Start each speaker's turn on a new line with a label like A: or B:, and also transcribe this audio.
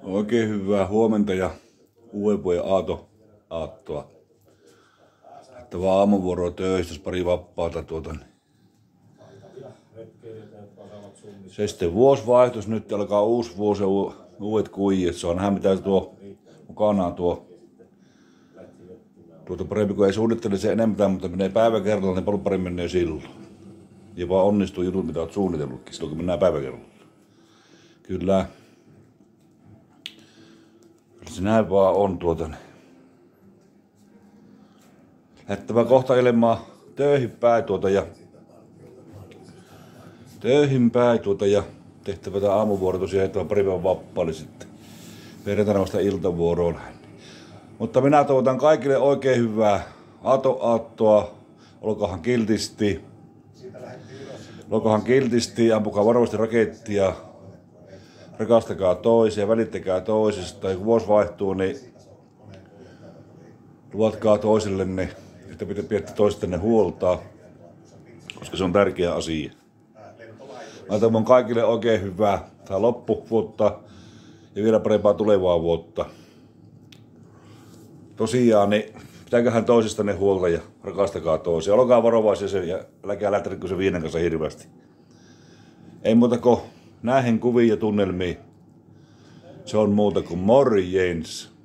A: Oikein hyvää huomenta ja uuden vuoden aattoa. Että vaan aamuvuoroa töistä, pari vapaata Se sitten vuosivaihtos, nyt alkaa uusi vuosi ja uudet kuijat. Se on nähdä mitä tuo mukanaan parempi kun ei suunnittele se enemmän, mutta menee päiväkerralla, niin paljon paremmin menee silloin. Ja vaan onnistuu jutut mitä olet suunnitellutkin silloin kun mennään päiväkerralla. Kyllä. Se näin vaan on Lähdettävä kohta elemaan töihin päin ja tehtävä tämä aamuvuoro tosiaan heittävä pari päivän vapaalle sitten. Perjantaina vasta iltavuoroon. Mutta minä toivotan kaikille oikein hyvää aattoa. Olkaahan kiltisti, ampukaa varovasti rakettia. Rakastakaa toisia, välittäkää toisista. Ja kun vuosi vaihtuu, niin luvatkaa toisillenne, että pidätte toistenne huolta, koska se on tärkeä asia. Mä toivon kaikille oikein hyvää loppuvuotta ja vielä parempaa tulevaa vuotta. Tosiaan, niin pitäköhän toisistanne huolta ja rakastakaa toisia. Olkaa varovaisia ja älkää lähteä se viinen kanssa hirveästi. Ei muuta kuin näihin kuviin ja tunnelmiin. Se on muuta kuin morjens.